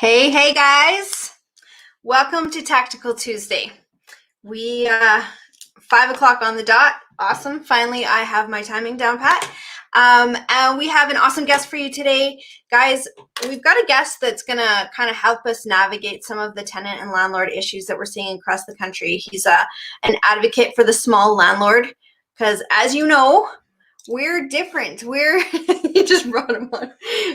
Hey guys, welcome to Tactical Tuesday. We 5 o'clock on the dot. Awesome. Finally, I have my timing down pat. And we have an awesome guest for you today. Guys, we've got a guest that's going to kind of help us navigate some of the tenant and landlord issues that we're seeing across the country. He's an advocate for the small landlord because, as you know, we're different. You just brought him on.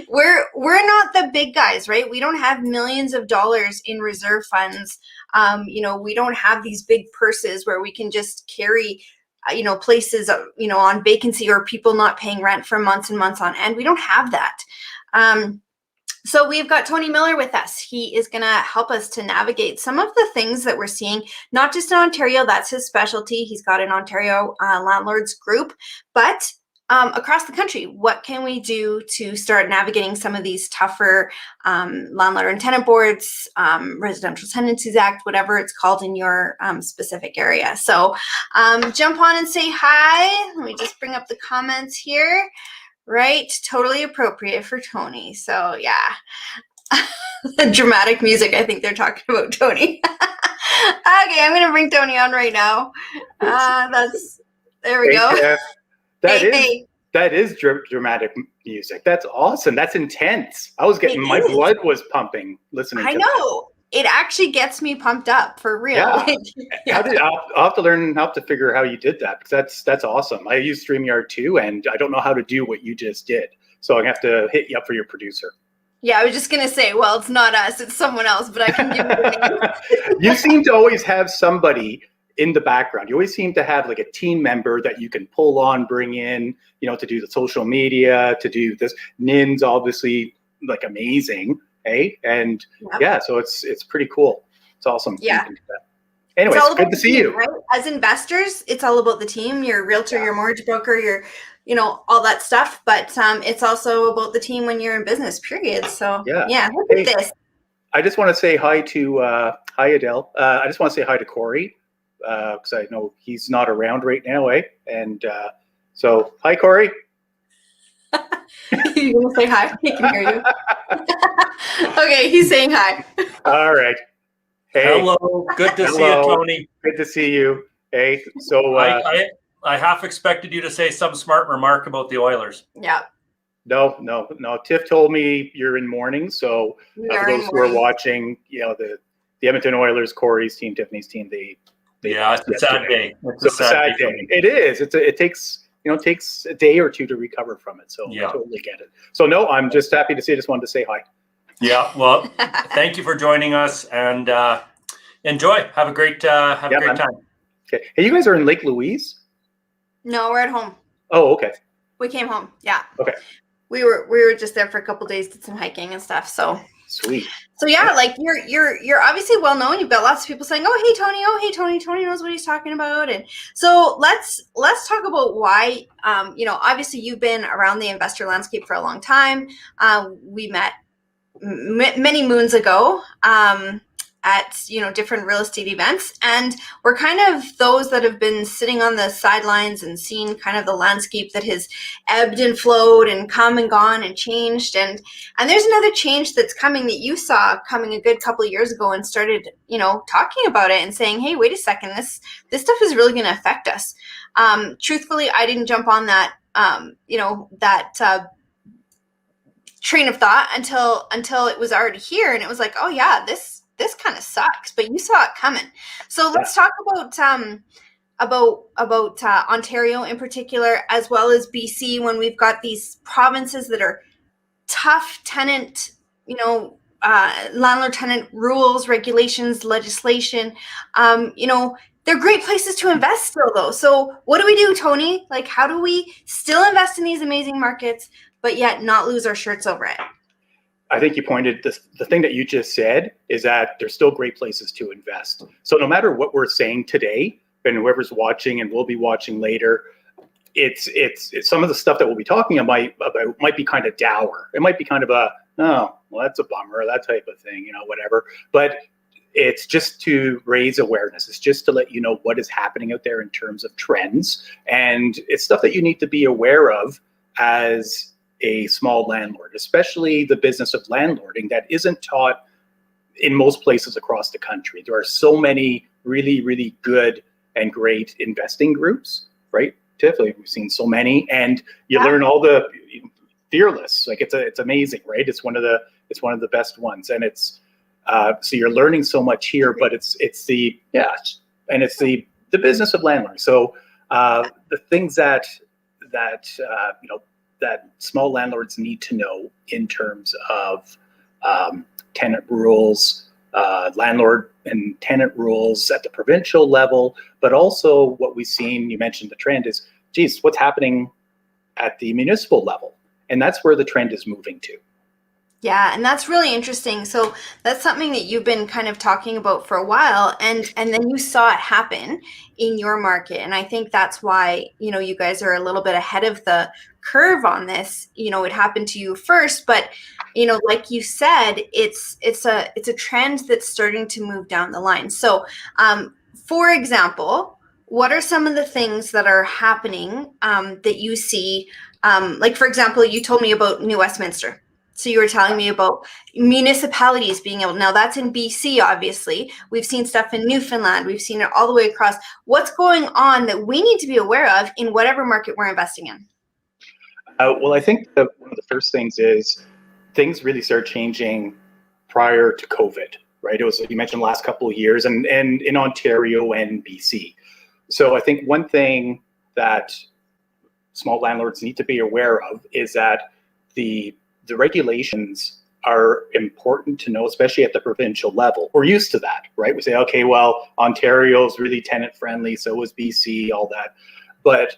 We're not the big guys, right? We don't have millions of dollars in reserve funds. We don't have these big purses where we can just carry, places, on vacancy or people not paying rent for months and months on end. We don't have that. So we've got Tony Miller with us. He is going to help us to navigate some of the things that we're seeing, not just in Ontario. That's his specialty. He's got an Ontario landlords group, but across the country, what can we do to start navigating some of these tougher landlord and tenant boards, Residential Tenancies Act, whatever it's called in your specific area. So jump on and say hi. Let me just bring up the comments here. Right, totally appropriate for Tony. So yeah, dramatic music. I think they're talking about Tony. Okay, I'm gonna bring Tony on right now. There we go. That is dramatic music. That's awesome. That's intense. I was getting my blood was pumping listening. I know. It actually gets me pumped up for real. Yeah. I'll have to learn how to figure how you did that, because that's awesome. I use StreamYard too, and I don't know how to do what you just did. So I have to hit you up for your producer. Yeah, I was just gonna say, well, it's not us, it's someone else, but I can give you the name. You seem to always have somebody in the background. You always seem to have like a team member that you can pull on, bring in, to do the social media, to do this. Nin's obviously like amazing. Hey, and so it's pretty cool. It's awesome. Yeah. Anyways, good to see you. Right? As investors, it's all about the team. You're a realtor, you're a mortgage broker, you're, all that stuff. But it's also about the team when you're in business, period. So yeah, look at this. I just want to say hi to hi Adele. I just want to say hi to Corey, because I know he's not around right now, And so hi, Corey. You gonna say hi? He can hear you. Okay, he's saying hi. All right. Hey. Hello. Good to see you, Tony. Good to see you. Hey. So I half expected you to say some smart remark about the Oilers. Yeah. No. Tiff told me you're in mourning. So for those who are watching, the Edmonton Oilers, Corey's team, Tiffany's team, they it's a sad day. It's a sad day. It is. It takes a day or two to recover from it. So I totally get it. So no, I'm just happy to see. I just wanted to say hi. Yeah. Well, thank you for joining us, and enjoy. Have a great time. Okay. Hey, you guys are in Lake Louise? No, we're at home. Oh, okay. We came home. Yeah. Okay. We were just there for a couple of days, did some hiking and stuff. So sweet. So yeah, like you're obviously well known. You've got lots of people saying, "Oh, hey Tony! Oh, hey Tony! Tony knows what he's talking about." And so let's talk about why. Obviously you've been around the investor landscape for a long time. We met many moons ago at different real estate events, and we're kind of those that have been sitting on the sidelines and seen kind of the landscape that has ebbed and flowed and come and gone and changed, and there's another change that's coming that you saw coming a good couple of years ago and started talking about it and saying, hey, wait a second, this stuff is really going to affect us. Truthfully, I didn't jump on that train of thought until it was already here, and it was like, oh yeah, this kind of sucks, but you saw it coming. So let's talk about Ontario in particular, as well as BC, when we've got these provinces that are tough tenant, landlord tenant rules, regulations, legislation. They're great places to invest still though. So what do we do, Tony? Like, how do we still invest in these amazing markets, but yet not lose our shirts over it? I think you pointed the thing that you just said is that there's still great places to invest. So no matter what we're saying today, and whoever's watching and will be watching later, it's some of the stuff that we'll be talking about might be kind of dour. It might be kind of that's a bummer, that type of thing, whatever. But it's just to raise awareness. It's just to let you know what is happening out there in terms of trends, and it's stuff that you need to be aware of as a small landlord, especially the business of landlording that isn't taught in most places across the country. There are so many really, really good and great investing groups, right? Tiff, like we've seen so many, and you learn all the fearless. Like it's amazing, right? It's one of the best ones, and it's so you're learning so much here. But it's the business of landlord. So the things that small landlords need to know in terms of tenant rules, landlord and tenant rules at the provincial level, but also what we've seen, you mentioned the trend is, geez, what's happening at the municipal level? And that's where the trend is moving to. Yeah, and that's really interesting. So that's something that you've been kind of talking about for a while, and then you saw it happen in your market. And I think that's why, you guys are a little bit ahead of the curve on this. It happened to you first, but like you said, it's a trend that's starting to move down the line. So for example, what are some of the things that are happening that you see? Like, for example, you told me about New Westminster. So you were telling me about municipalities being able, now that's in BC, obviously. We've seen stuff in Newfoundland. We've seen it all the way across. What's going on that we need to be aware of in whatever market we're investing in? Well, I think one of the first things is things really start changing prior to COVID, right? It was, you mentioned, the last couple of years, and in Ontario and BC. So I think one thing that small landlords need to be aware of is that the regulations are important to know, especially at the provincial level. We're used to that, right? We say, okay, well, Ontario's really tenant friendly, so is BC, all that. But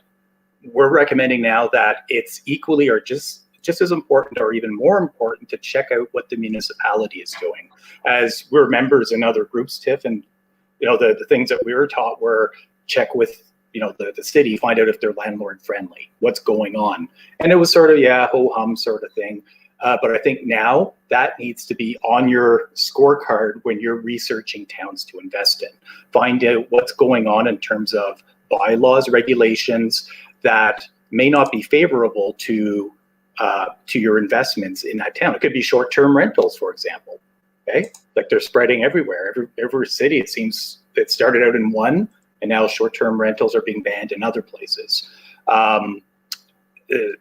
we're recommending now that it's equally or just as important or even more important to check out what the municipality is doing. As we're members in other groups, Tiff, and the things that we were taught were check with the city, find out if they're landlord friendly, what's going on. And it was sort of, ho-hum sort of thing. But I think now that needs to be on your scorecard when you're researching towns to invest in. Find out what's going on in terms of bylaws, regulations that may not be favorable to your investments in that town. It could be short-term rentals, for example. Okay, like they're spreading everywhere. Every city, it seems, it started out in one, and now short-term rentals are being banned in other places.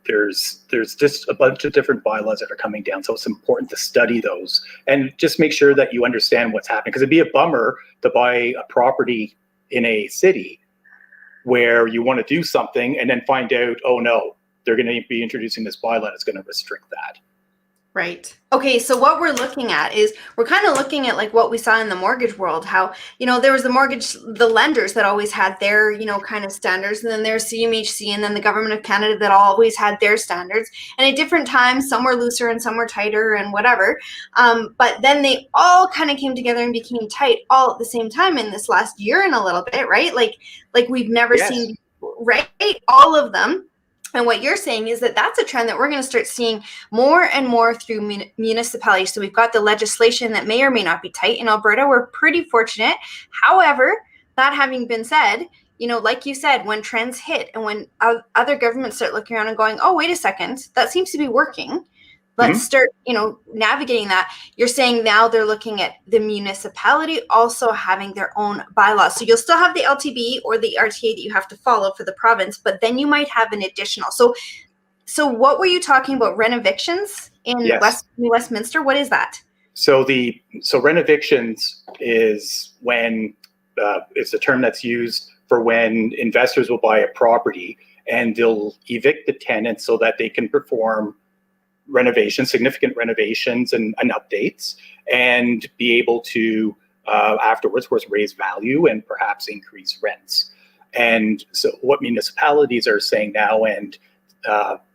There's just a bunch of different bylaws that are coming down, so it's important to study those and just make sure that you understand what's happening, because it'd be a bummer to buy a property in a city where you want to do something and then find out, oh no, they're going to be introducing this bylaw that's going to restrict that. Right. Okay, so what we're looking at is we're kind of looking at like what we saw in the mortgage world, how, there was the lenders that always had their, kind of standards, and then there's CMHC, and then the government of Canada that always had their standards. And at different times, some were looser and some were tighter and whatever. But then they all kind of came together and became tight all at the same time in this last year and a little bit, right? Like we've never seen, right? All of them. And what you're saying is that that's a trend that we're going to start seeing more and more through municipalities. So we've got the legislation that may or may not be tight. In Alberta, we're pretty fortunate. However, that having been said, like you said, when trends hit and when other governments start looking around and going, oh, wait a second, that seems to be working. Let's start, navigating that. You're saying now they're looking at the municipality also having their own bylaws. So you'll still have the LTB or the RTA that you have to follow for the province, but then you might have an additional. So what were you talking about? Renovictions in New Westminster? What is that? So renovictions is when it's a term that's used for when investors will buy a property and they'll evict the tenants so that they can perform renovations, significant renovations and updates, and be able to afterwards, of course, raise value and perhaps increase rents. And so what municipalities are saying now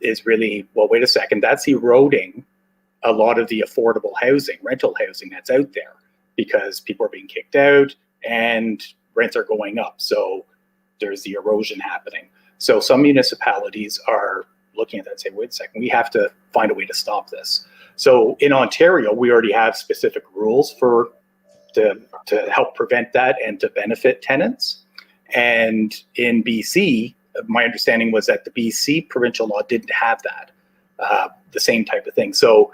is really, well, wait a second, that's eroding a lot of the affordable housing, rental housing that's out there, because people are being kicked out and rents are going up. So there's the erosion happening. So some municipalities are looking at that and say, wait a second, we have to find a way to stop this. So in Ontario, we already have specific rules to help prevent that and to benefit tenants. And in BC, my understanding was that the BC provincial law didn't have that, the same type of thing. So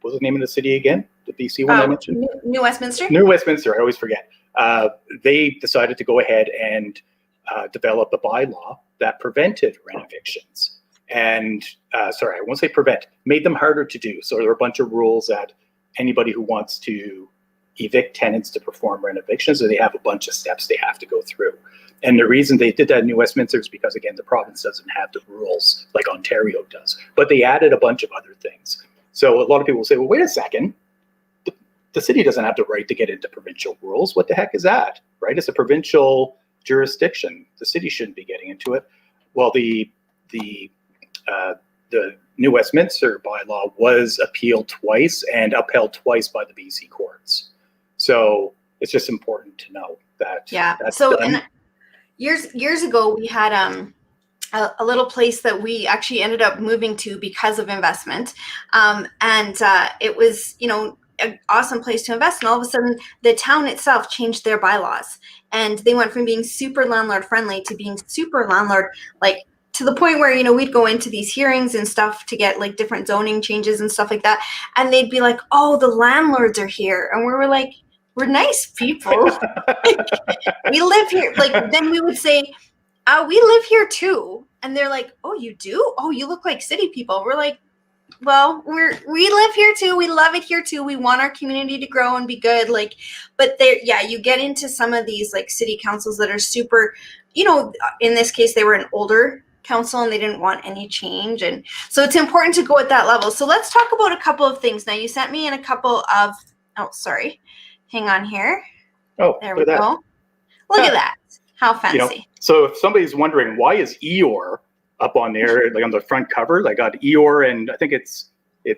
what was the name of the city again? The BC one I mentioned? New Westminster? New Westminster, I always forget. They decided to go ahead and develop a bylaw that prevented rent evictions. And sorry, I won't say prevent, made them harder to do. So there are a bunch of rules that anybody who wants to evict tenants to perform rent evictions, so they have a bunch of steps they have to go through. And the reason they did that in New Westminster is because, again, the province doesn't have the rules like Ontario does. But they added a bunch of other things. So a lot of people will say, well, wait a second. The city doesn't have the right to get into provincial rules. What the heck is that, right? It's a provincial jurisdiction. The city shouldn't be getting into it. Well, the New Westminster bylaw was appealed twice and upheld twice by the BC courts. So it's just important to know that. Yeah. That's so done. And years ago, we had a little place that we actually ended up moving to because of investment, and it was, you know, an awesome place to invest. And all of a sudden, the town itself changed their bylaws, and they went from being super landlord friendly to being super landlord like, to the point where, you know, we'd go into these hearings and stuff to get like different zoning changes and stuff like that. And they'd be like, oh, the landlords are here. And we were like, we're nice people. We live here. Like, then we would say, we live here too. And they're like, oh, you do? Oh, you look like city people. We're like, well, we live here too. We love it here too. We want our community to grow and be good. Like, but there, yeah, you get into some of these like city councils that are super, you know, in this case, they were an older council and they didn't want any change. And so it's important to go at that level. So let's talk about a couple of things. Now, you sent me in a couple of, oh, sorry. Hang on here. Oh, there we go. Look at that. How fancy. You know, so if somebody's wondering, why is Eeyore up on there, like on the front cover? I got Eeyore, and I think it's I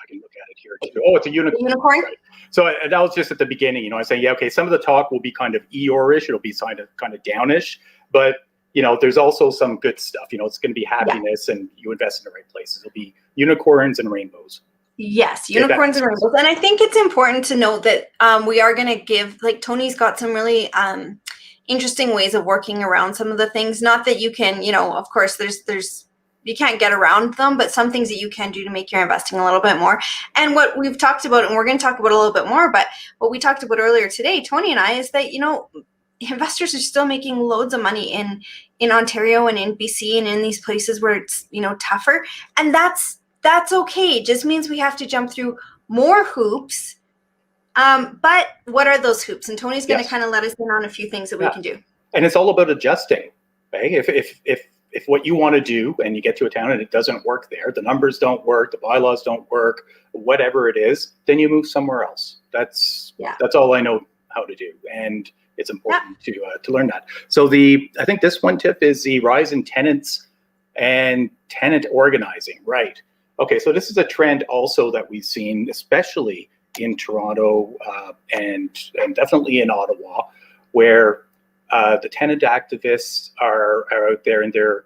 can look at it here too. Oh, it's a unicorn. Unicorn? Right. So that was just at the beginning, you know, I was saying, yeah, okay, some of the talk will be kind of Eeyore-ish, it'll be kind of downish, but you know, there's also some good stuff. You know, it's going to be happiness, and you invest in the right places. It'll be unicorns and rainbows. Yes, unicorns and rainbows. And I think it's important to note that we are going to give, like, Tony's got some really interesting ways of working around some of the things. Not that you can, you know, of course, there's you can't get around them, but some things that you can do to make your investing a little bit more. And what we've talked about, and we're going to talk about a little bit more, but what we talked about earlier today, Tony and I, is that, you know, investors are still making loads of money in Ontario and in BC and in these places where it's, you know, tougher. And that's okay. It just means we have to jump through more hoops. But what are those hoops? And Tony's going to kind of let us in on a few things that we can do. And it's all about adjusting. Right? If what you want to do and you get to a town and it doesn't work there, the numbers don't work, the bylaws don't work, whatever it is, then you move somewhere else. That's all I know how to do. And it's important to learn that. So I think this one tip is the rise in tenants and tenant organizing. Right. Okay. So this is a trend also that we've seen, especially in Toronto and definitely in Ottawa, where the tenant activists are out there in their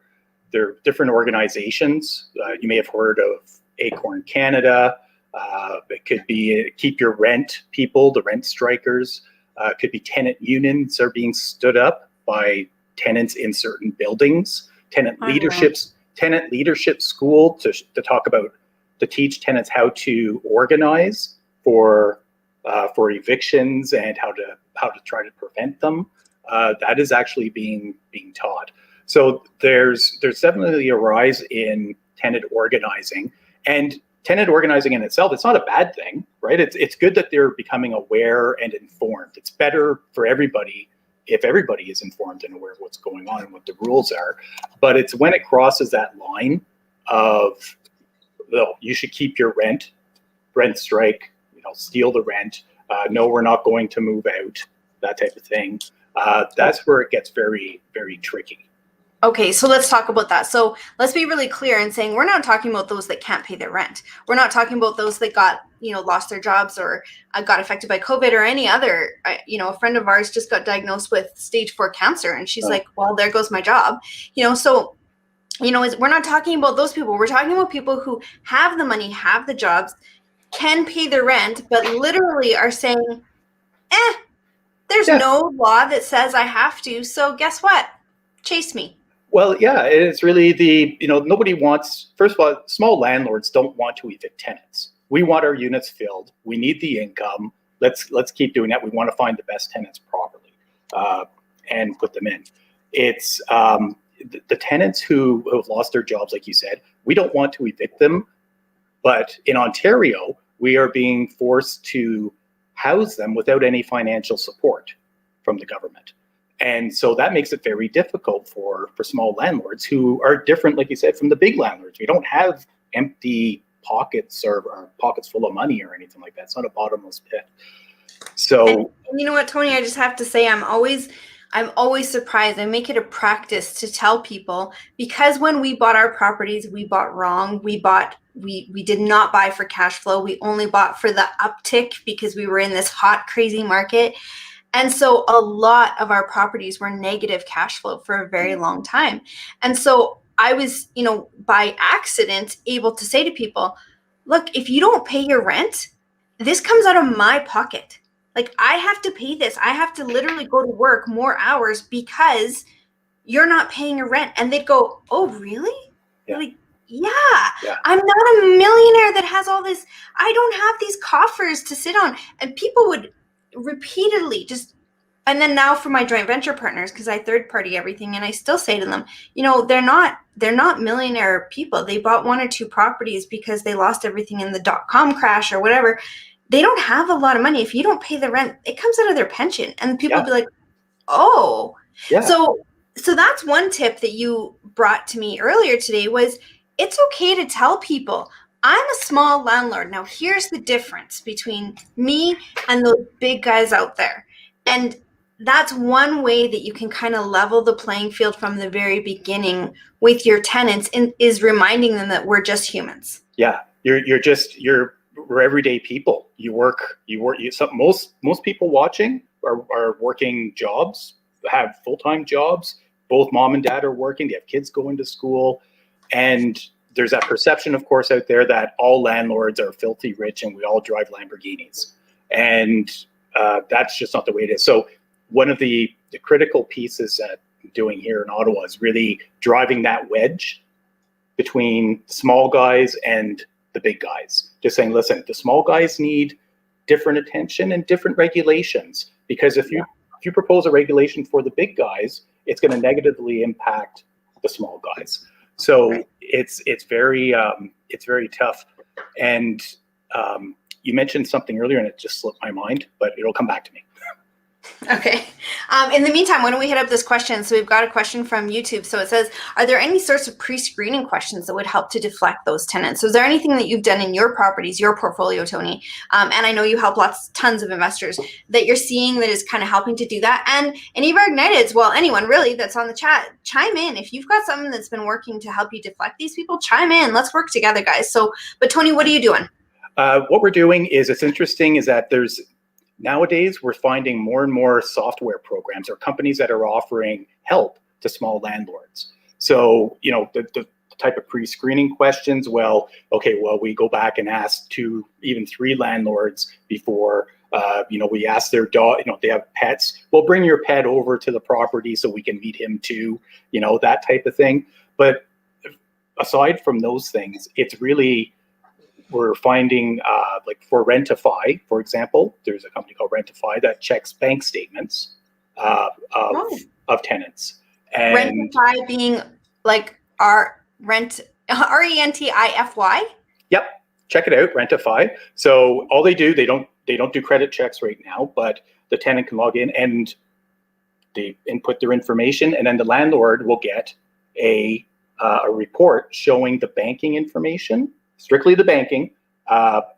different organizations. You may have heard of Acorn Canada. It could be Keep Your Rent people, the rent strikers. It could be tenant unions are being stood up by tenants in certain buildings. Tenant leadership school to teach tenants how to organize for evictions and how to try to prevent them. That is actually being taught. So there's definitely a rise in tenant organizing, and tenant organizing in itself, it's not a bad thing, right? It's good that they're becoming aware and informed. It's better for everybody if everybody is informed and aware of what's going on and what the rules are. But it's when it crosses that line of, well, you should keep your rent strike, you know, steal the rent. No, we're not going to move out, that type of thing. That's where it gets very, very tricky. Okay, so let's talk about that. So let's be really clear in saying we're not talking about those that can't pay their rent. We're not talking about those that got, you know, lost their jobs or got affected by COVID or any other, you know, a friend of ours just got diagnosed with stage 4 cancer, and she's like, well, there goes my job. You know, so, you know, we're not talking about those people. We're talking about people who have the money, have the jobs, can pay their rent, but literally are saying, there's no law that says I have to. So guess what? Chase me. Well, yeah, it's really nobody wants, first of all, small landlords don't want to evict tenants, we want our units filled. We need the income. Let's keep doing that. We want to find the best tenants properly and put them in. It's the tenants who have lost their jobs, like you said, we don't want to evict them, but in Ontario, we are being forced to house them without any financial support from the government. And so that makes it very difficult for small landlords who are different, like you said, from the big landlords. We don't have empty pockets or pockets full of money or anything like that. It's not a bottomless pit. So, and you know what, Tony, I just have to say, I'm always surprised. I make it a practice to tell people, because when we bought our properties, we bought wrong. We did not buy for cash flow. We only bought for the uptick because we were in this hot, crazy market. And so a lot of our properties were negative cash flow for a very long time. And so I was, by accident, able to say to people, look, if you don't pay your rent, this comes out of my pocket. Like, I have to pay this. I have to literally go to work more hours because you're not paying your rent. And they'd go, oh, really? Yeah. Like, yeah, I'm not a millionaire that has all this. I don't have these coffers to sit on. And people would repeatedly and then now for my joint venture partners, because I third party everything, and I still say to them, they're not millionaire people. They bought 1 or 2 properties because they lost everything in the .com crash or whatever. They don't have a lot of money. If you don't pay the rent, it comes out of their pension. And people will be like, oh. Yeah. So that's one tip that you brought to me earlier today was, it's okay to tell people, I'm a small landlord. Now, here's the difference between me and those big guys out there. And that's one way that you can kind of level the playing field from the very beginning with your tenants, is reminding them that we're just humans. Yeah, we're everyday people. Most people watching are working jobs, have full-time jobs. Both mom and dad are working. They have kids going to school, and there's that perception, of course, out there that all landlords are filthy rich and we all drive Lamborghinis, and that's just not the way it is. So one of the critical pieces that I'm doing here in Ottawa is really driving that wedge between the small guys and the big guys. Just saying, listen, the small guys need different attention and different regulations, because if you propose a regulation for the big guys, it's going to negatively impact the small guys. So it's very tough. And you mentioned something earlier and it just slipped my mind, but it'll come back to me. Okay. In the meantime, why don't we hit up this question? So we've got a question from YouTube. So it says, are there any sorts of pre-screening questions that would help to deflect those tenants? So is there anything that you've done in your properties, your portfolio, Tony? And I know you help tons of investors, that you're seeing that is kind of helping to do that. And any of our Igniteds, well, anyone really that's on the chat, chime in. If you've got something that's been working to help you deflect these people, chime in. Let's work together, guys. So, but Tony, what are you doing? What we're doing is, it's interesting, is that nowadays, we're finding more and more software programs or companies that are offering help to small landlords. So, the type of pre-screening questions, we go back and ask 2, even 3 landlords before, we ask their dog, they have pets. Well, bring your pet over to the property so we can meet him too, that type of thing. But aside from those things, it's really, we're finding, like for Rentify, for example, there's a company called Rentify that checks bank statements of tenants. And Rentify being like RENTIFY? Yep, check it out, Rentify. So all they do, they don't do credit checks right now, but the tenant can log in and they input their information, and then the landlord will get a report showing the banking information, strictly the banking,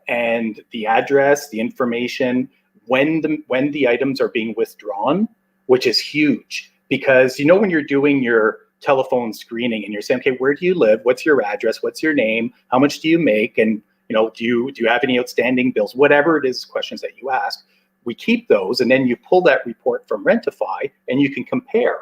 and the address, the information, when the items are being withdrawn, which is huge. Because when you're doing your telephone screening and you're saying, okay, where do you live? What's your address? What's your name? How much do you make? And do you have any outstanding bills? Whatever it is, questions that you ask, we keep those, and then you pull that report from Rentify and you can compare.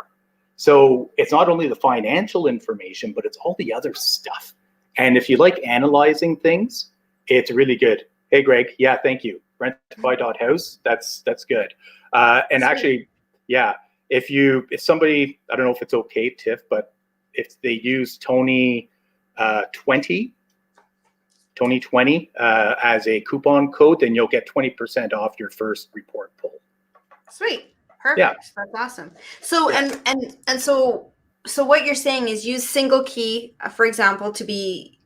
So it's not only the financial information, but it's all the other stuff. And if you like analyzing things, it's really good. Hey, Greg. Yeah, thank you. Rentify.house. That's good. And actually, yeah, if somebody, I don't know if it's okay, Tiff, but if they use Tony 20 2020 as a coupon code, then you'll get 20% off your first report pull. Sweet. Perfect. Yeah. That's awesome. So, Yeah. and so what you're saying is use single key, for example, to be,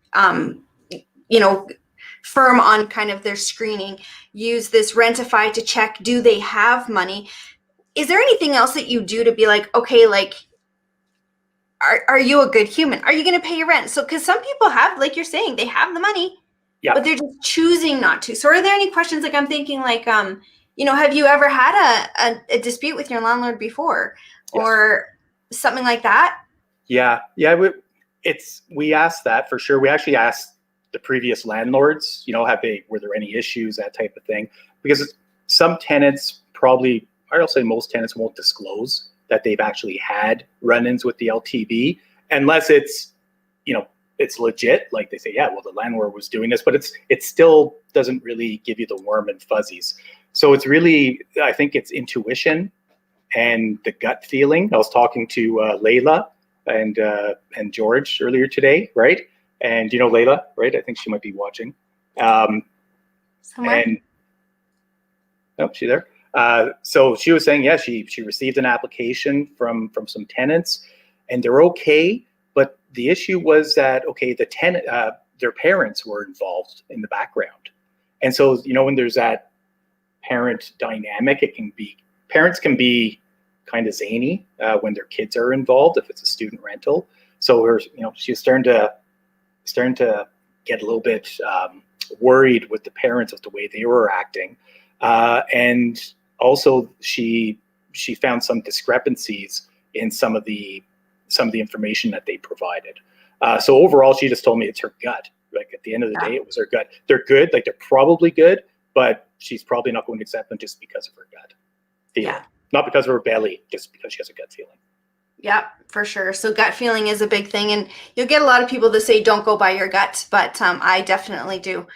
firm on kind of their screening. Use this Rentify to check, do they have money? Is there anything else that you do to be like, okay, like, are you a good human? Are you going to pay your rent? So, because some people have, like you're saying, they have the money, Yeah. but they're just choosing not to. So are there any questions, like I'm thinking like, have you ever had a dispute with your landlord before? Yes. Or something like that? Yeah. We asked that for sure. We actually asked the previous landlords, were there any issues, that type of thing, because some tenants probably, I'll say most tenants won't disclose that they've actually had run-ins with the LTB, unless it's legit. Like they say, yeah, well, the landlord was doing this, but it still doesn't really give you the warm and fuzzies. So it's really, I think it's intuition and the gut feeling. I was talking to Layla and George earlier today, right? And Layla, right? I think she might be watching. Somewhere? And oh, she there? So she was saying, yeah, she received an application from some tenants, and they're okay. But the issue was that, okay, the tenant, their parents were involved in the background. And so, when there's that parent dynamic, parents can be kind of zany when their kids are involved, if it's a student rental. So she was starting to get a little bit worried with the parents of the way they were acting. And also she found some discrepancies in some of the information that they provided. So overall, she just told me it's her gut. Like at the end of the day, it was her gut. They're good, like they're probably good, but she's probably not going to accept them just because of her gut feeling. Yeah. Not because of her belly, just because she has a gut feeling. Yeah, for sure. So gut feeling is a big thing, and you'll get a lot of people that say don't go by your gut, but I definitely do.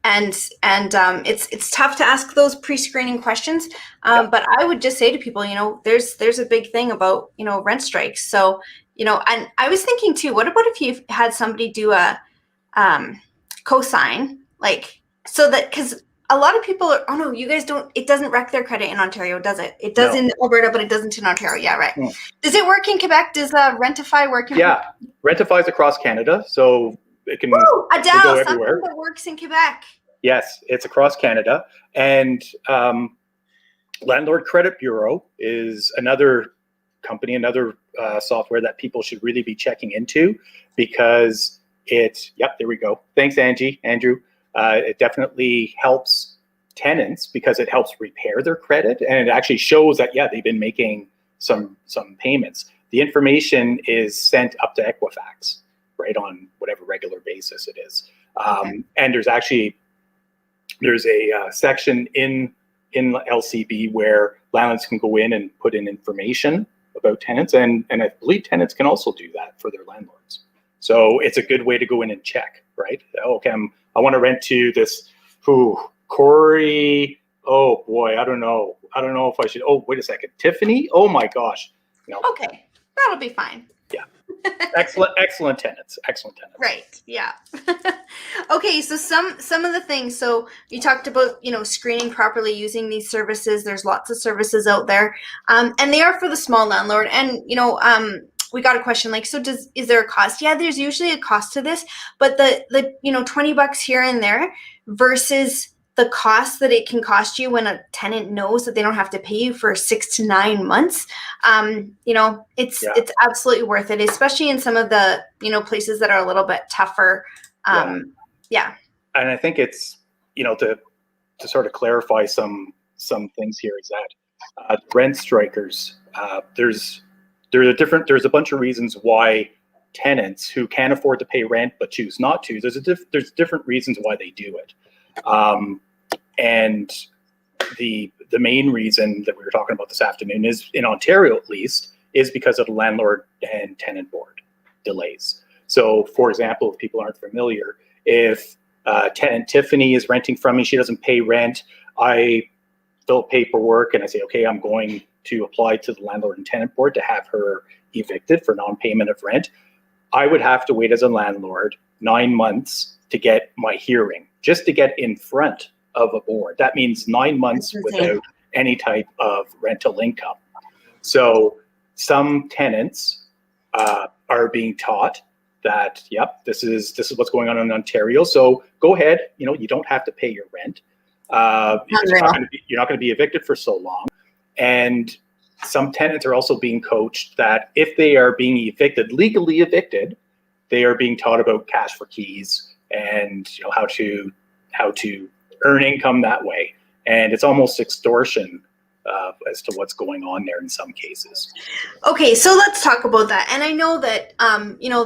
It's tough to ask those pre-screening questions. But I would just say to people, there's a big thing about, rent strikes. So, and I was thinking too, what about if you had somebody do a cosign, like, so that, because a lot of people are, oh no, you guys don't, it doesn't wreck their credit in Ontario, does it? It does in Alberta, but it doesn't in Ontario. Yeah, right. Does it work in Quebec? Does Rentify work in Quebec? Yeah, Rentify is across Canada, so it can, go everywhere. Something that works in Quebec. Yes, it's across Canada. And Landlord Credit Bureau is another company, another software that people should really be checking into, because there we go. Thanks, Andrew. It definitely helps tenants because it helps repair their credit, and it actually shows that, they've been making some payments. The information is sent up to Equifax, right, on whatever regular basis it is. And there's a section in LCB where landlords can go in and put in information about tenants, and I believe tenants can also do that for their landlords. So it's a good way to go in and check, right? Okay, I want to rent to this Corey. Oh boy, I don't know if I should. Oh, wait a second, Tiffany. Oh my gosh. Okay, that'll be fine. Yeah. Excellent tenants. Right. Yeah. Okay. So some of the things. So you talked about screening properly using these services. There's lots of services out there, and they are for the small landlord. And we got a question like, so is there a cost? Yeah, there's usually a cost to this, but the $20 here and there versus the cost that it can cost you when a tenant knows that they don't have to pay you for 6 to 9 months. It's absolutely worth it, especially in some of the, places that are a little bit tougher. Yeah. And I think it's, to sort of clarify some things here is that rent strikers, there's a bunch of reasons why tenants who can't afford to pay rent but choose not to, there's different reasons why they do it. And the main reason that we were talking about this afternoon is, in Ontario at least, is because of the Landlord and Tenant Board delays. So, for example, if people aren't familiar, if tenant Tiffany is renting from me, she doesn't pay rent, I fill paperwork and I say, okay, I'm going to apply to the Landlord and Tenant Board to have her evicted for non-payment of rent. I would have to wait as a landlord 9 months to get my hearing, just to get in front of a board. That means 9 months without any type of rental income. So some tenants are being taught that, yep, this is what's going on in Ontario. So go ahead, you don't have to pay your rent. You're not going to be evicted for so long. And some tenants are also being coached that if they are being evicted, legally evicted, they are being taught about cash for keys and how to earn income that way. And it's almost extortion as to what's going on there in some cases. Okay, so let's talk about that. And I know that,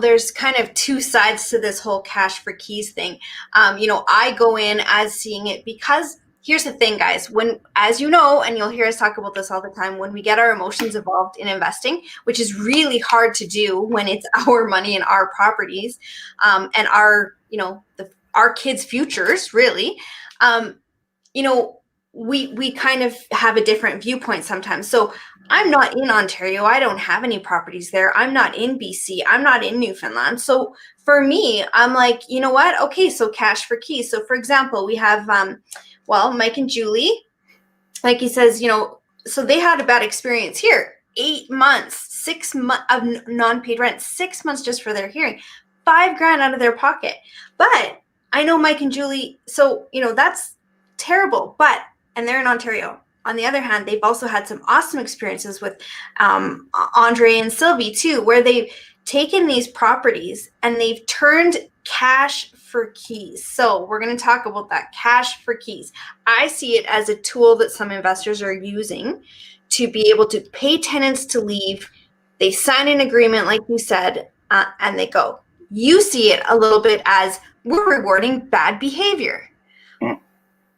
there's kind of two sides to this whole cash for keys thing. I go in as seeing it because here's the thing, guys, when, as you know, and you'll hear us talk about this all the time, when we get our emotions involved in investing, which is really hard to do when it's our money and our properties, and our kids' futures, really, we kind of have a different viewpoint sometimes. So I'm not in Ontario. I don't have any properties there. I'm not in BC. I'm not in Newfoundland. So for me, I'm like, you know what? Okay, so cash for keys. So for example, we have, Mike and Julie, like he says, so they had a bad experience here. 8 months, 6 months of non-paid rent, 6 months just for their hearing, $5,000 out of their pocket. But I know Mike and Julie, so, that's terrible, and they're in Ontario. On the other hand, they've also had some awesome experiences with Andre and Sylvie too, where they've taken these properties and they've turned cash for keys. So we're going to talk about that cash for keys. I see it as a tool that some investors are using to be able to pay tenants to leave. They sign an agreement, like you said, and they go. You see it a little bit as we're rewarding bad behavior.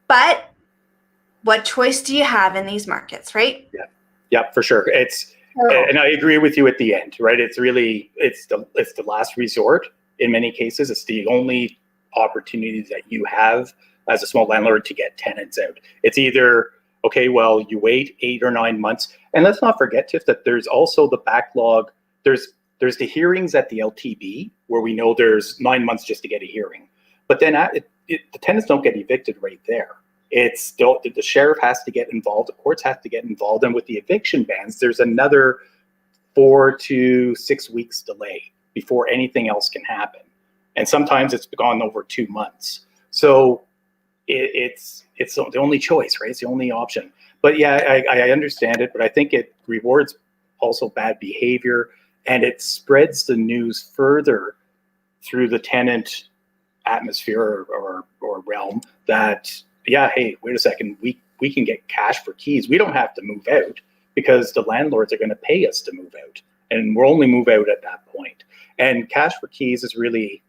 But what choice do you have in these markets, right? Yeah, for sure. And I agree with you at the end, right? It's the last resort in many cases. It's the only opportunity that you have as a small landlord to get tenants out. It's either, okay, well, you wait 8 or 9 months. And let's not forget, Tiff, that there's also the backlog. There's the hearings at the LTB where we know there's 9 months just to get a hearing. But then the tenants don't get evicted right there. It's still, the sheriff has to get involved, the courts have to get involved, and with the eviction bans, there's another 4 to 6 weeks delay before anything else can happen. And sometimes it's gone over 2 months. So it's the only choice, right? It's the only option. But yeah, I understand it, but I think it rewards also bad behavior, and it spreads the news further through the tenant atmosphere or realm that, yeah, hey, wait a second, we can get cash for keys. We don't have to move out because the landlords are going to pay us to move out, and we'll only move out at that point. And cash for keys is really,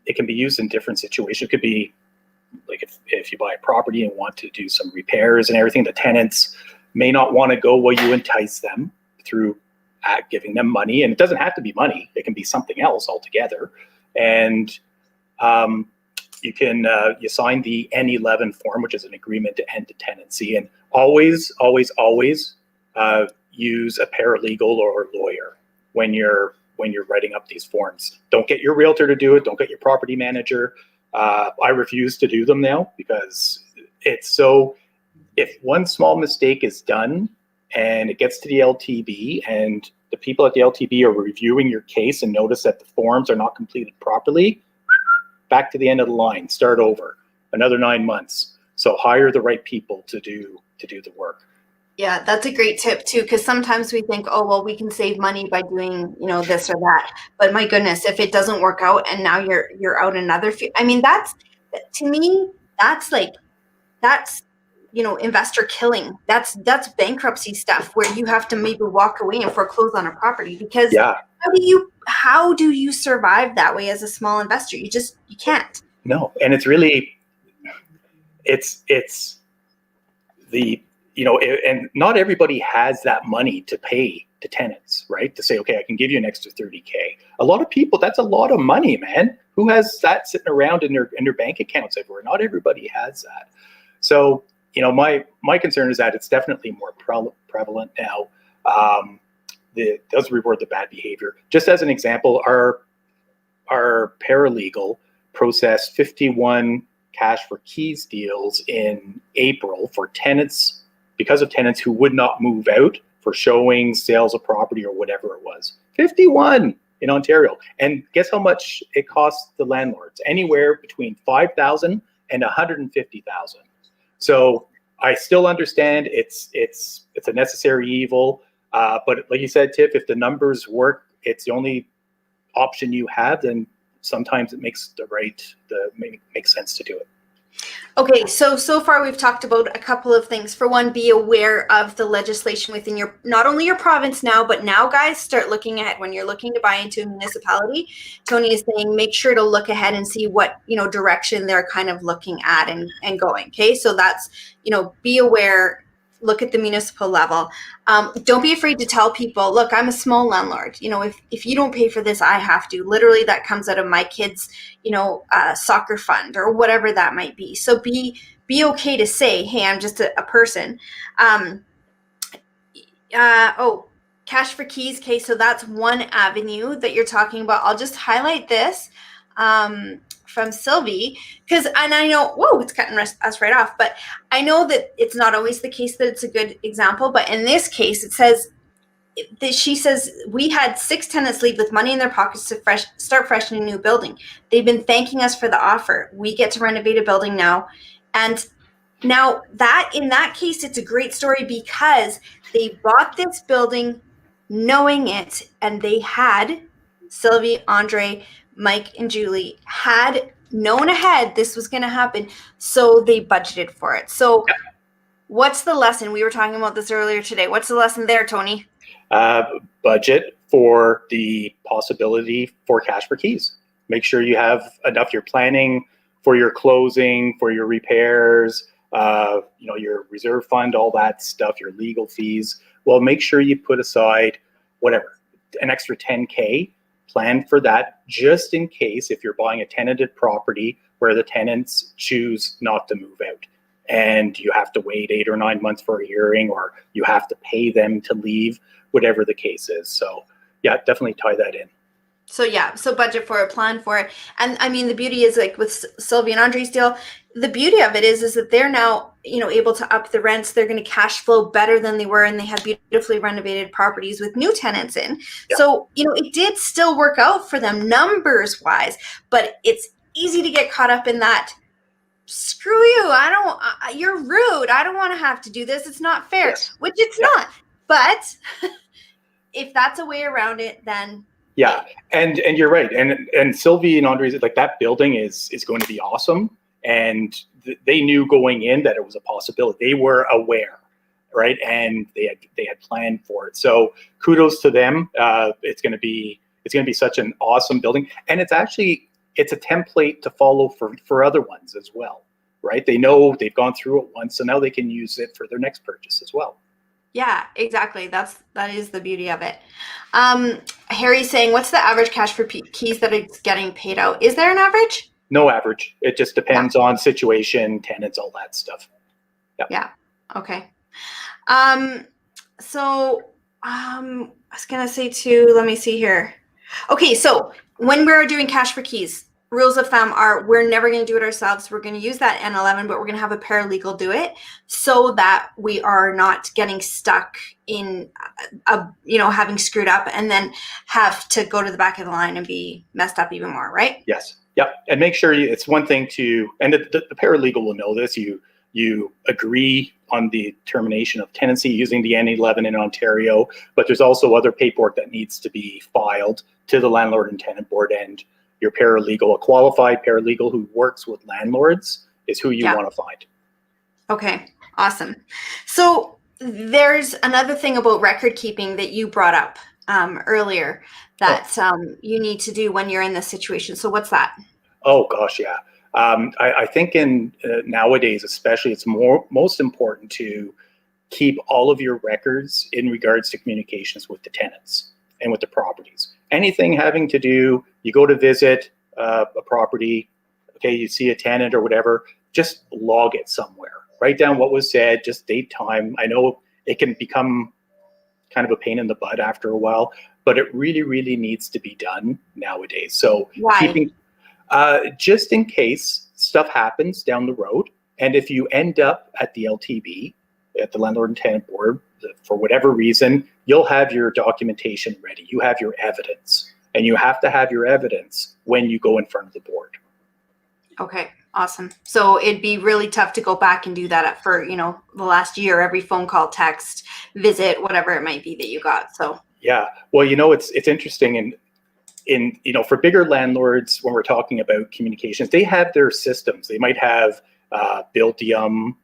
it can be used in different situations. It could be like if you buy a property and want to do some repairs and everything, the tenants may not want to go while you entice them through giving them money. And it doesn't have to be money. It can be something else altogether. And you sign the N11 form, which is an agreement to end a tenancy, and always use a paralegal or a lawyer when you're writing up these forms. Don't get your realtor to do it. Don't get your property manager. I refuse to do them now because it's so, if one small mistake is done and it gets to the LTB and the people at the LTB are reviewing your case and notice that the forms are not completed properly, back to the end of the line, start over, another 9 months. So hire the right people to do the work. Yeah, that's a great tip too, because sometimes we think, oh, well, we can save money by doing, this or that. But my goodness, if it doesn't work out and now you're out another few, I mean, to me, that's investor killing. That's bankruptcy stuff where you have to maybe walk away and foreclose on a property because how do you survive that way as a small investor? You can't. No, and it's really, it's the, and not everybody has that money to pay to tenants, right? To say, okay, I can give you an extra 30K. A lot of people, that's a lot of money, man. Who has that sitting around in their bank accounts everywhere? Not everybody has that. So, my concern is that it's definitely more prevalent now. It does reward the bad behavior. Just as an example, our paralegal processed 51 cash for keys deals in April for tenants, because of tenants who would not move out for showings, sales of property, or whatever it was. 51 in Ontario. And guess how much it costs the landlords? Anywhere between $5,000 and $150,000. So I still understand it's a necessary evil, but like you said, Tiff, if the numbers work, it's the only option you have, then sometimes it makes makes sense to do it. Okay, so far we've talked about a couple of things. For one, be aware of the legislation within your, not only your province now, but now guys, start looking ahead. When you're looking to buy into a municipality, Tony is saying make sure to look ahead and see what, direction they're kind of looking at and going. Okay, so that's, be aware, look at the municipal level. Don't be afraid to tell people, look, I'm a small landlord. If you don't pay for this, I have to. Literally, that comes out of my kids' soccer fund or whatever that might be. So be okay to say, hey, I'm just a person. Cash for keys. Okay, so that's one avenue that you're talking about. I'll just highlight this from Sylvie, and I know, it's cutting us right off, but I know that it's not always the case that it's a good example, but in this case, it says that she says, we had 6 tenants leave with money in their pockets to start fresh in a new building. They've been thanking us for the offer. We get to renovate a building now. And now in that case, it's a great story because they bought this building knowing it, and they had, Sylvie, Andre, Mike, and Julie had known ahead this was going to happen, so they budgeted for it. So what's the lesson? We were talking about this earlier today. What's the lesson there, Tony? Budget for the possibility for cash for keys. Make sure you have enough. You're planning for your closing, for your repairs, your reserve fund, all that stuff, your legal fees. Well, make sure you put aside whatever, an extra 10K, plan for that just in case if you're buying a tenanted property where the tenants choose not to move out and you have to wait 8 or 9 months for a hearing, or you have to pay them to leave, whatever the case is. So yeah, definitely tie that in. So budget for it, plan for it. And I mean, the beauty is, like with Sylvie and Andre's deal, the beauty of it is that they're now, able to up the rents. They're going to cash flow better than they were, and they have beautifully renovated properties with new tenants in. Yeah. So, it did still work out for them numbers wise, but it's easy to get caught up in that. Screw you. You're rude. I don't want to have to do this. It's not fair, yes. Which it's not. But if that's a way around it, then yeah, and you're right. And Sylvie and Andre's, like, that building is going to be awesome. And they knew going in that it was a possibility. They were aware, right? And they had planned for it. So kudos to them. It's going to be such an awesome building, and it's a template to follow for other ones as well, right? They know they've gone through it once, so now they can use it for their next purchase as well. Yeah, exactly. That is the beauty of it. Harry's saying, what's the average cash for keys that is getting paid out? Is there an average? No average. It just depends on situation, tenants, all that stuff. Yeah. Okay. I was going to say too, let me see here. Okay. So when we're doing cash for keys, rules of thumb are we're never going to do it ourselves. We're going to use that N11, but we're going to have a paralegal do it so that we are not getting stuck in, having screwed up and then have to go to the back of the line and be messed up even more, right? Yes. Yep. And make sure it's one thing to, and the paralegal will know this, you agree on the termination of tenancy using the N11 in Ontario, but there's also other paperwork that needs to be filed to the Landlord and Tenant Board, and your paralegal, a qualified paralegal who works with landlords, is who you want to find. Okay, awesome. So there's another thing about record keeping that you brought up earlier that you need to do when you're in this situation. So what's that? Oh gosh, yeah. I think in nowadays, especially, it's most important to keep all of your records in regards to communications with the tenants and with the properties. Anything having to do, you go to visit a property, okay, you see a tenant or whatever, just log it somewhere. Write down what was said, just date, time. I know it can become kind of a pain in the butt after a while, but it really, really needs to be done nowadays. So why? Just in case stuff happens down the road, and if you end up at the LTB, at the Landlord and Tenant Board, for whatever reason, you'll have your documentation ready. You have your evidence, and you have to have your evidence when you go in front of the board. Okay, awesome. So it'd be really tough to go back and do that for, the last year, every phone call, text, visit, whatever it might be that you got. So yeah, well, it's interesting, in for bigger landlords, when we're talking about communications, they have their systems. They might have Buildium,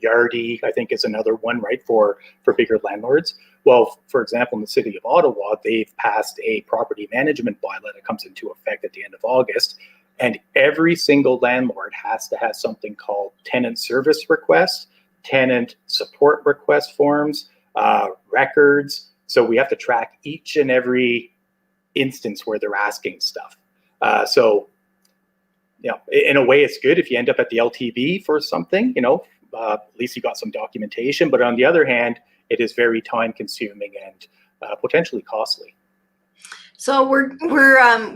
Yardi, I think is another one, right, for bigger landlords. Well, for example, in the city of Ottawa, they've passed a property management bylaw that comes into effect at the end of August, and every single landlord has to have something called tenant service requests, tenant support request forms, records. So we have to track each and every instance where they're asking stuff. So in a way, it's good if you end up at the LTB for something, at least you got some documentation. But on the other hand, it is very time consuming and potentially costly. So we're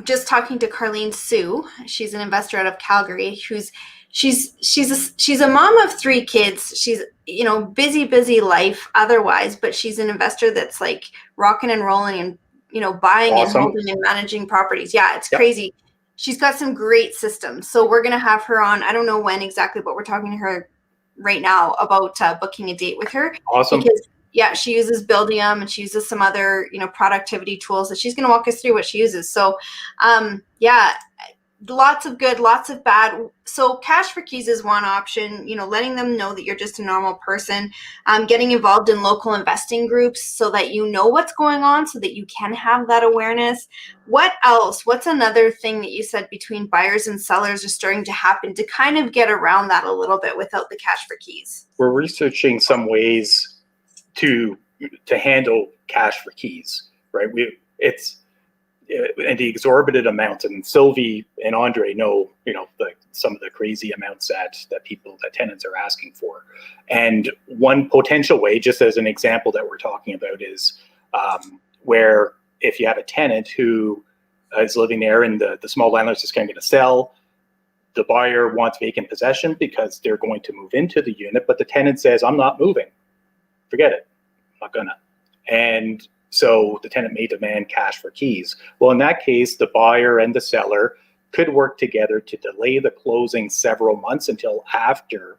just talking to Carlene Sue. She's an investor out of Calgary. She's a mom of 3 kids. She's busy life otherwise, but she's an investor that's like rocking and rolling and buying Awesome. and holding and managing properties. Yeah, it's crazy. She's got some great systems. So we're gonna have her on. I don't know when exactly, but we're talking to her right now about booking a date with her. Awesome. Because she uses Buildium and she uses some other, productivity tools that she's going to walk us through what she uses. So, lots of good, lots of bad. So cash for keys is one option, letting them know that you're just a normal person, getting involved in local investing groups so that you know what's going on, so that you can have that awareness. What else? What's another thing that you said between buyers and sellers are starting to happen to kind of get around that a little bit without the cash for keys? We're researching some ways to handle cash for keys, right? And the exorbitant amounts, and Sylvie and Andre know, some of the crazy amounts that tenants are asking for. And one potential way, just as an example that we're talking about, is where if you have a tenant who is living there and the small landlord's just going to sell, the buyer wants vacant possession because they're going to move into the unit, but the tenant says, I'm not moving. Forget it, I'm not gonna. And so the tenant may demand cash for keys. Well, in that case, the buyer and the seller could work together to delay the closing several months until after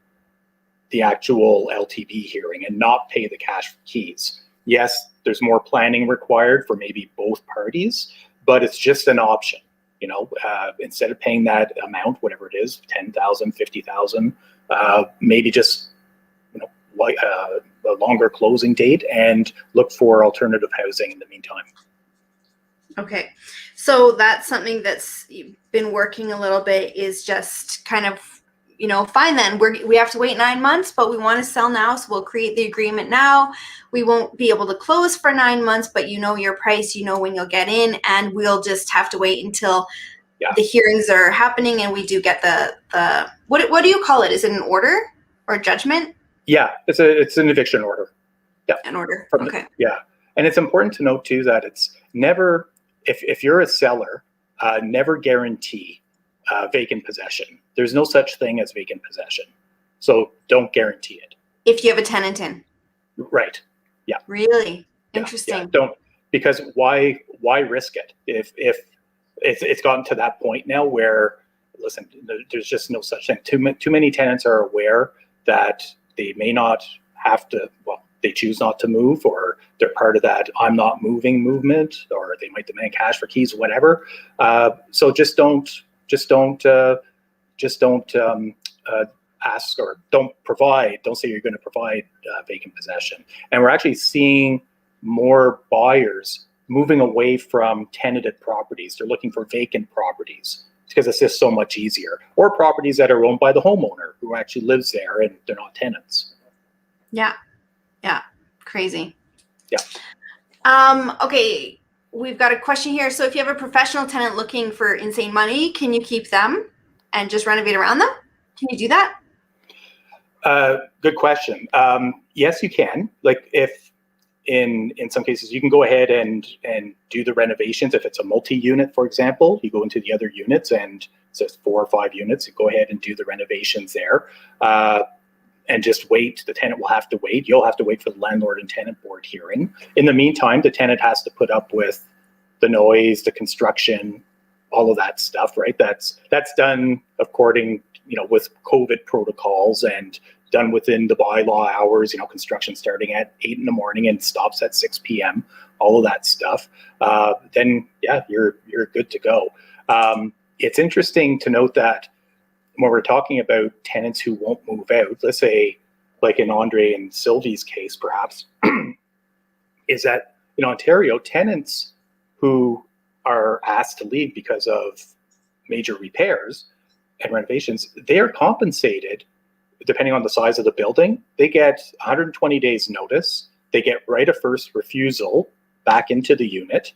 the actual LTB hearing and not pay the cash for keys. Yes, there's more planning required for maybe both parties, but it's just an option. Instead of paying that amount, whatever it is, 10,000, 50,000, maybe just a longer closing date and look for alternative housing in the meantime. Okay, so that's something that's been working a little bit, is just kind of, fine then, we have to wait 9 months, but we want to sell now, so we'll create the agreement now. We won't be able to close for 9 months, but your price, when you'll get in, and we'll just have to wait until the hearings are happening and we do get the what do you call it? Is it an order or judgment? Yeah, it's an eviction order. Yeah, an order. Okay. And it's important to note too that it's never, if you're a seller, never guarantee vacant possession. There's no such thing as vacant possession, so don't guarantee it. If you have a tenant in. Right. Yeah. Really interesting. Yeah. Don't, because why risk it if it's gotten to that point now where, listen, there's just no such thing. Too many tenants are aware that they may not have to, they choose not to move, or they're part of that I'm not moving movement, or they might demand cash for keys, whatever. So just don't ask, or don't say you're going to provide vacant possession. And we're actually seeing more buyers moving away from tenanted properties. They're looking for vacant properties because it's just so much easier, or properties that are owned by the homeowner who actually lives there and they're not tenants. Yeah. Crazy. Yeah. Okay, we've got a question here. So if you have a professional tenant looking for insane money, can you keep them and just renovate around them? Can you do that? Good question. Yes, you can. Like, if in some cases you can go ahead and do the renovations. If it's a multi-unit, for example, you go into the other units and says 4 or 5 units, you go ahead and do the renovations there. And just wait. The tenant will have to wait. You'll have to wait for the landlord and tenant board hearing. In the meantime, the tenant has to put up with the noise, the construction, all of that stuff, right? That's done according, with COVID protocols and done within the bylaw hours, construction starting at 8 in the morning and stops at 6 p.m., all of that stuff. Then, yeah, you're good to go. It's interesting to note that when we're talking about tenants who won't move out, let's say like in Andre and Sylvie's case, perhaps, is that in Ontario, tenants who are asked to leave because of major repairs and renovations, they are compensated depending on the size of the building. They get 120 days notice. They get right of first refusal back into the unit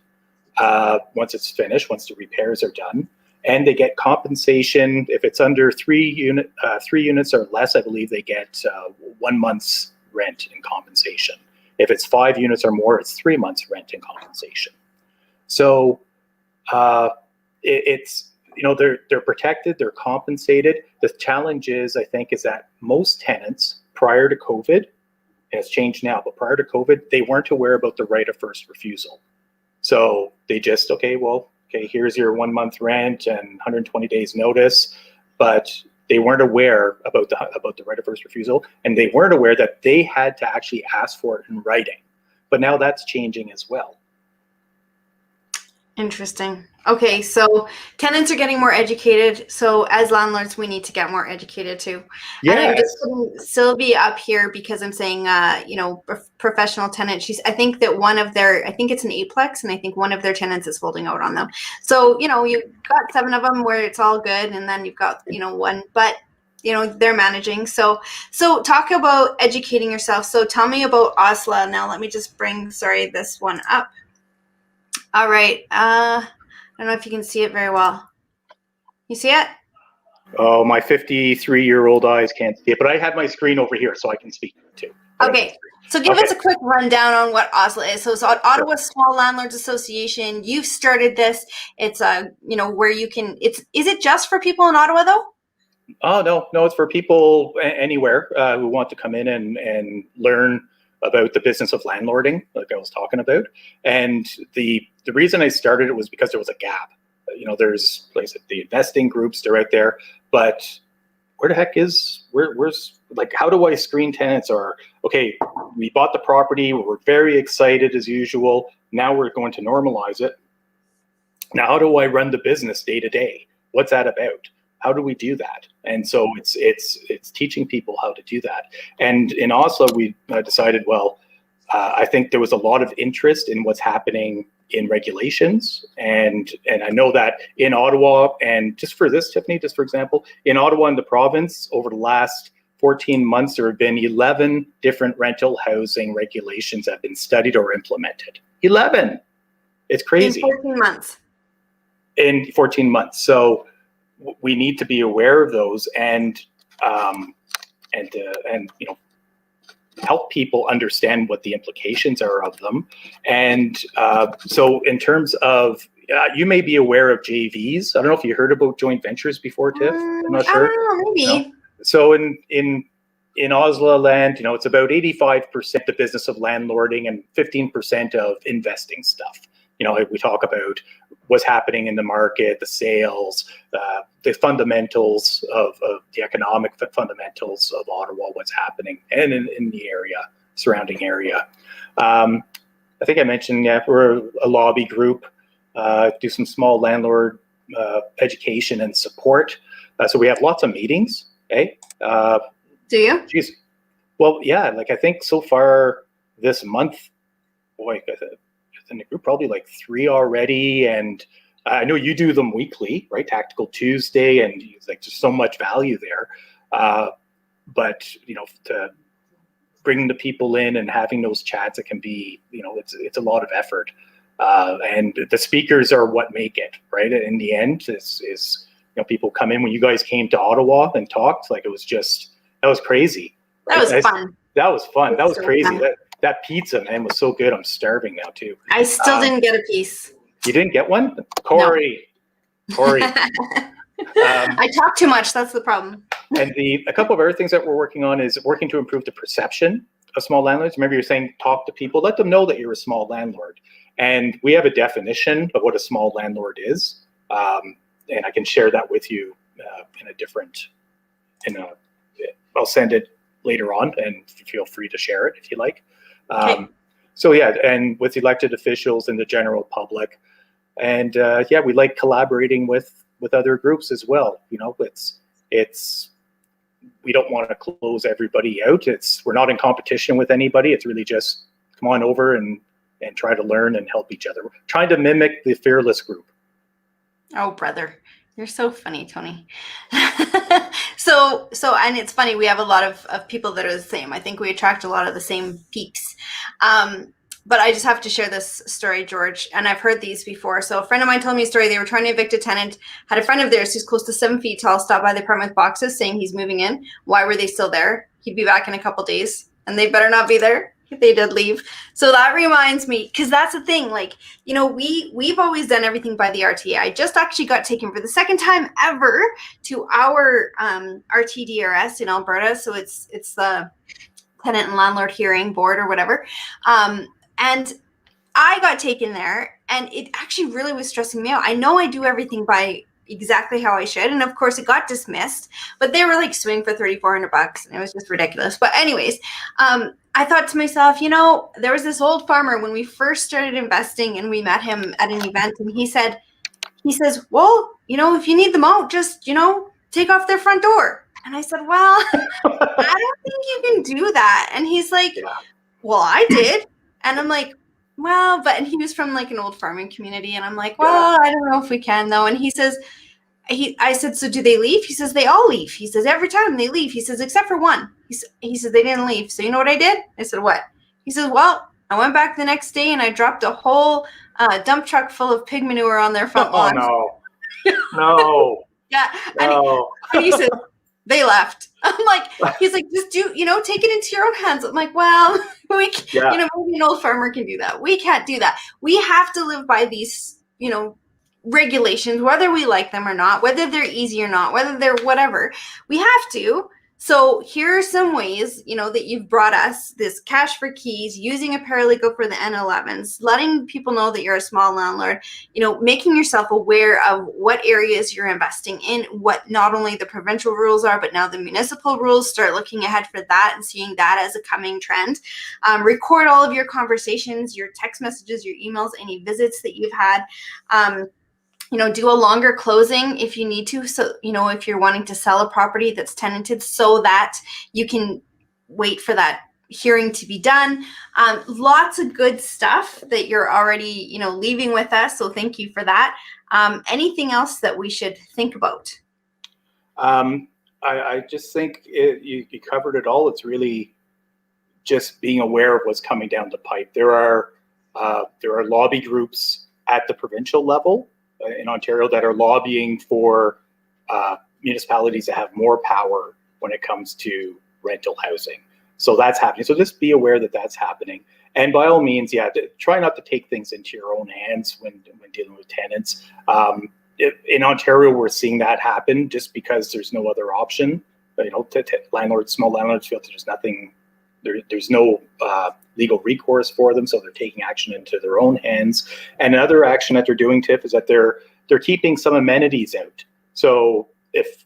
once it's finished, once the repairs are done. And they get compensation if it's under 3 units or less. I believe they get 1 month's rent in compensation. If it's 5 units or more, it's 3 months rent in compensation. So it's they're protected, they're compensated. The challenge is, I think, is that most tenants prior to COVID, and it's changed now, but prior to COVID, they weren't aware about the right of first refusal. So they just, okay, here's your 1 month rent and 120 days notice, but they weren't aware about the right of first refusal, and they weren't aware that they had to actually ask for it in writing. But now that's changing as well. Interesting. Okay, so tenants are getting more educated. So as landlords, we need to get more educated too. Yes. And I'm just putting Sylvie up here because I'm saying, professional tenant. I think it's an Aplex, and I think one of their tenants is holding out on them. So, you've got 7 of them where it's all good, and then you've got, one, but they're managing. So talk about educating yourself. So tell me about OSLA. Now let me just bring, this one up. All right. I don't know if you can see it very well. You see it? Oh, my 53-year-old eyes can't see it, but I have my screen over here so I can speak too. Okay. So give us a quick rundown on what OSLA is. So it's Ottawa Small Landlords Association. You've started this. It's where you can. Is it just for people in Ottawa though? Oh no, it's for people anywhere who want to come in and learn about the business of landlording, like I was talking about. And the reason I started it was because there was a gap. There's the investing groups, they're out there, but where the heck where's how do I screen tenants? Or, okay, we bought the property, we're very excited as usual. Now we're going to normalize it. Now, how do I run the business day to day? What's that about? How do we do that? And so it's teaching people how to do that. And in OSLA, we decided, I think there was a lot of interest in what's happening in regulations. And I know that in Ottawa, and just for this, Tiffany, just for example, in Ottawa and the province, over the last 14 months, there have been 11 different rental housing regulations that have been studied or implemented. 11. It's crazy. In 14 months. In 14 months. So we need to be aware of those and help people understand what the implications are of them. And so in terms of, you may be aware of JVs. I don't know if you heard about joint ventures before, Tiff. I'm not sure. I don't know, maybe. No? So in OSLA land, it's about 85% the business of landlording and 15% of investing stuff. We talk about what's happening in the market, the sales, the fundamentals of the economic fundamentals of Ottawa, what's happening, and in the surrounding area. I think I mentioned, we're a lobby group, do some small landlord education and support. So we have lots of meetings. Okay. Do you? Geez. Well, yeah. I think so far this month, in the group, probably 3 already, and I know you do them weekly, right? Tactical Tuesday, and just so much value there. But to bringing the people in and having those chats, it can be, it's a lot of effort. And the speakers are what make it, right? In the end, is people come in. When you guys came to Ottawa and talked, that was crazy. That was fun. That was fun. That was so crazy. Fun. That pizza, man, was so good. I'm starving now too. I still didn't get a piece. You didn't get one? Corey. No. I talk too much. That's the problem. And a couple of other things that we're working on is working to improve the perception of small landlords. Remember, you're saying talk to people, let them know that you're a small landlord. And we have a definition of what a small landlord is, and I can share that with you I'll send it later on, and feel free to share it if you like. Okay. So yeah, and with elected officials and the general public, and we like collaborating with other groups as well. You know, it's we don't want to close everybody out. We're not in competition with anybody. It's really just come on over and try to learn and help each other. We're trying to mimic the Fearless group. Oh, brother. You're so funny, Tony. So, and it's funny, we have a lot of people that are the same. I think we attract a lot of the same peaks. But I just have to share this story, George, and I've heard these before. So a friend of mine told me a story. They were trying to evict a tenant, had a friend of theirs who's close to 7 feet tall, stop by the apartment with boxes saying he's moving in. Why were they still there? He'd be back in a couple days, and they better not be there. They did leave. So that reminds me, because that's the thing, like, you know, we've always done everything by the RTA. I just actually got taken for the second time ever to our RTDRS in Alberta. So it's the Tenant and Landlord Hearing Board or whatever. And I got taken there, and it actually really was stressing me out. I know I do everything by exactly how I should, and of course it got dismissed, but they were like suing for $3,400, and it was just ridiculous. But anyways, I thought to myself, you know, there was this old farmer when we first started investing, and we met him at an event, and he says, well, you know, if you need them out, just, you know, take off their front door. And I said, well, I don't think you can do that. And he's like, well, I did. And I'm like, well, and he was from like an old farming community, and I'm like, well, I don't know if we can though. And he says, I said, so do they leave? He says, they all leave. He says, every time they leave. He says, except for one. He said, they didn't leave. So you know what I did? I said, what? He says, well, I went back the next day and I dropped a whole dump truck full of pig manure on their front lawn. Oh, no. Yeah. And he said, they left. I'm like, he's like, just do, you know, take it into your own hands. I'm like, well, you know, maybe an old farmer can do that. We can't do that. We have to live by these, you know, regulations, whether we like them or not, whether they're easy or not, whether they're whatever. We have to. So here are some ways, you know, that you've brought us this cash for keys, using a paralegal for the N11s, letting people know that you're a small landlord, you know, making yourself aware of what areas you're investing in, what not only the provincial rules are, but now the municipal rules. Start looking ahead for that and seeing that as a coming trend. Record all of your conversations, your text messages, your emails, any visits that you've had. You know, do a longer closing if you need to. So, you know, if you're wanting to sell a property that's tenanted, so that you can wait for that hearing to be done. Lots of good stuff that you're already, you know, leaving with us. So thank you for that. Anything else that we should think about? I just think you covered it all. It's really just being aware of what's coming down the pipe. There are lobby groups at the provincial level in Ontario that are lobbying for municipalities to have more power when it comes to rental housing. So that's happening. So just be aware that that's happening. And by all means, try not to take things into your own hands when dealing with tenants. In Ontario, we're seeing that happen just because there's no other option. You know, small landlords feel there's nothing, there's no legal recourse for them, so they're taking action into their own hands. And another action that they're doing, Tiff, is that they're keeping some amenities out. So if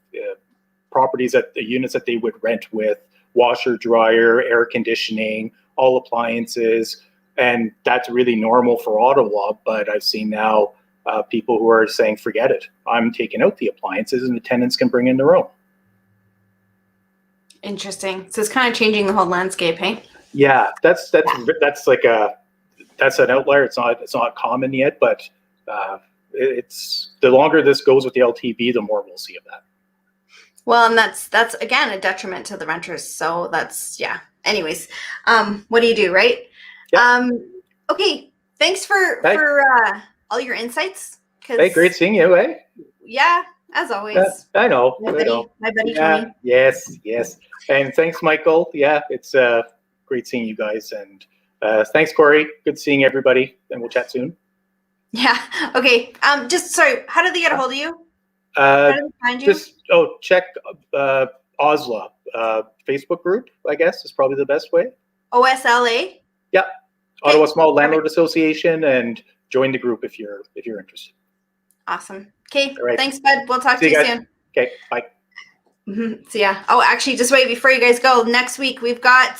properties the units that they would rent with washer, dryer, air conditioning, all appliances, and that's really normal for Ottawa. But I've seen now people who are saying, forget it, I'm taking out the appliances and the tenants can bring in their own. Interesting. So it's kind of changing the whole landscape, hey? Yeah, that's like that's an outlier. It's not common yet, but it's the longer this goes with the LTV, the more we'll see of that. Well, and that's again a detriment to the renters. So that's Anyways, what do you do, right? Yep. Okay. Thanks for all your insights. Hey, great seeing you, eh? Yeah, as always. I know. My buddy Tony. Yes. And thanks, Michael. Yeah, it's great seeing you guys. And thanks, Corey. Good seeing everybody. And we'll chat soon. Yeah. Okay. Just sorry. How did they get a hold of you? How do we find you? Just check OSLA Facebook group. I guess is probably the best way. OSLA. Yeah, Ottawa Small perfect. Landlord Association, and join the group if you're interested. Awesome. Okay. All right. Thanks, bud. We'll talk See to you guys. soon. Okay, bye. So yeah. Oh, actually, just wait before you guys go. Next week we've got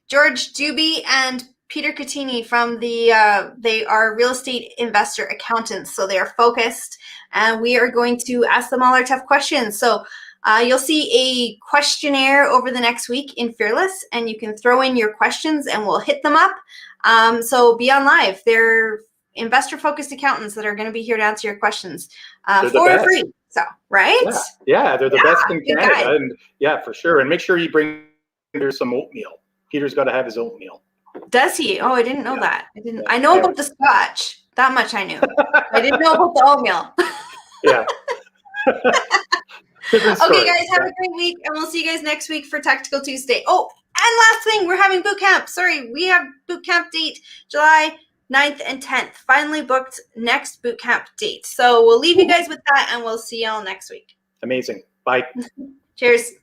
George Duby and Peter Catini from the. They are real estate investor accountants, so they are focused, and we are going to ask them all our tough questions. So you'll see a questionnaire over the next week in Fearless, and you can throw in your questions, and we'll hit them up. So be on live. They're investor-focused accountants that are going to be here to answer your questions for free. So, right? Yeah, they're the best in good Canada, guy. and yeah, for sure. And make sure you bring there's some oatmeal. Peter's got to have his oatmeal. Does he? Oh, I didn't know that. I didn't. Yeah. I know about the scotch. That much I knew. I didn't know about the oatmeal. Yeah. Different story. Okay, guys, have a great week, and we'll see you guys next week for Tactical Tuesday. Oh, and last thing, we're having boot camp. Sorry, we have boot camp date July 9th and 10th. Finally booked next boot camp date. So we'll leave you guys with that, and we'll see y'all next week. Amazing. Bye. Cheers.